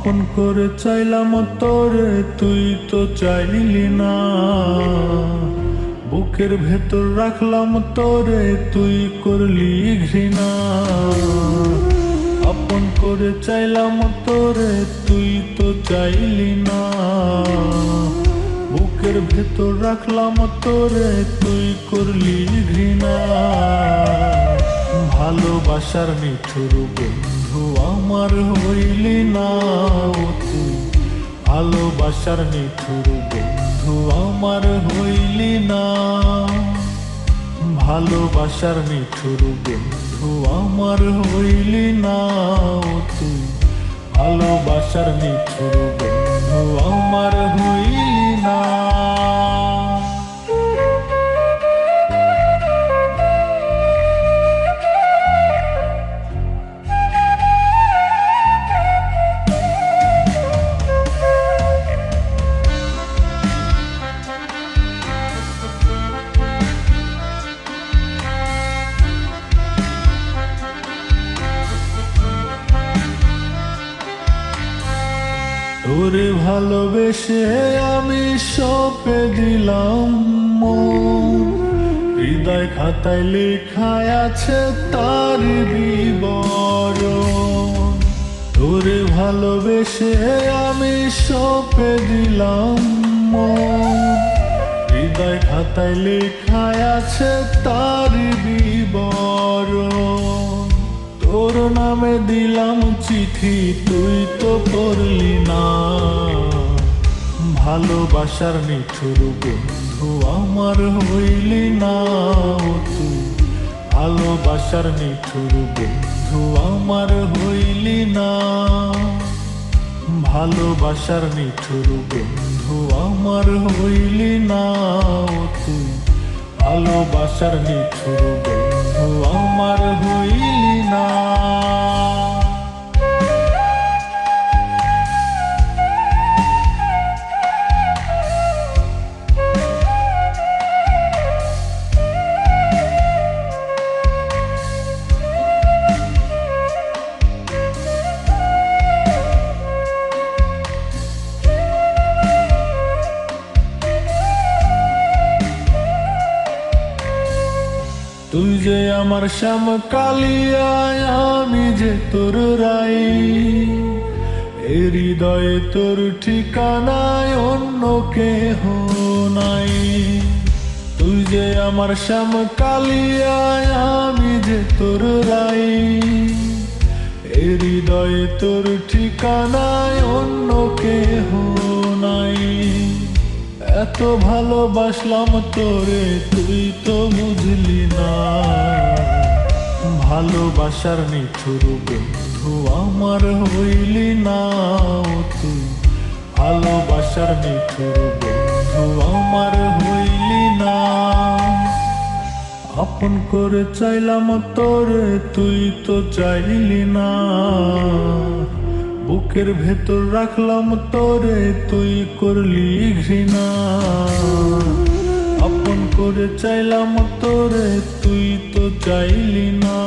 আপন করে চাইলাম তোরে, তুই তো চাইলি না। বুকের ভেতর রাখলাম তোরে, তুই করলি ঘৃণা। আপন করে চাইলাম তোরে, তুই তো চাইলি না। বুকের ভেতর রাখলাম তোরে, তুই করলি ঘৃণা। ভালোবাসার নিঠুর বন্ধু আমার হইলি না তুই। ভালোবাসার নিঠুর বন্ধু আমার হইলি না। ভালোবাসার নিঠুর বন্ধু আমার হইলি না তুই। ভালোবাসার নিঠুর বন্ধু আমার হইলি না। তোরে ভালোবেসে আমি সঁপে দিলাম মন। হৃদয় খাতায় লেখায় আছে তার বিবরণ। তোরে ভালোবেসে আমি সঁপে দিলাম মন। হৃদয় খাতায় লেখায় আছে তার বিবরণ। তোর নামে দিলাম চিঠি, তুই তো পড়লি না। ভালোবাসার নিঠুর বন্ধু আমার হইলি না তুই। ভালোবাসার নিঠুর বন্ধু আমার হইলি না। ভালোবাসার নিঠুর বন্ধু আমার হইলি না তুই। ভালোবাসার নিঠুর বন্ধু আমার হইলি না। তুই যে আমার শ্যাম কালিয়া, আমি যে তোর রাই। এ হৃদয়ে তোর ঠিকানায় অন্য কেহ নাই। তুই যে আমার শ্যাম কালিয়া, আমি যে তোর রাই। এ হৃদয়ে তোর ঠিকানায় অন্য কেহ নাই। এত ভালোবাসলাম তোরে, তুই তো বুঝলি না। ভালোবাসার নিঠুর বন্ধু আমার হইলি না তুই। ভালোবাসার নিঠুর বন্ধু আমার হইলি না। আপন করে চাইলাম তোরে, তুই তো চাইলি না। বুকের ভেতর রাখলাম তোরে, তুই করলি ঘৃণা। আপন করে চাইলাম তোরে, তুই তো চাইলি না।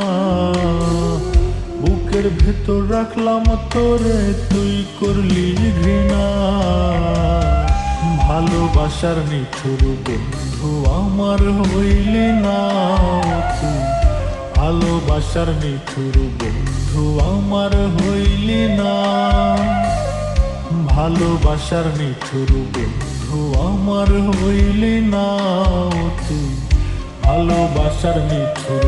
বুকের ভেতর রাখলাম তোরে, তুই করলি ঘৃণা। ভালোবাসার নিঠুর বন্ধু আমার হইলি না তুই। ভালোবাসার নিঠুর বন্ধু আমার হইলি না। ভালোবাসার নিঠুর বন্ধু আমার হইলি না তুই। ভালোবাসার নিঠুর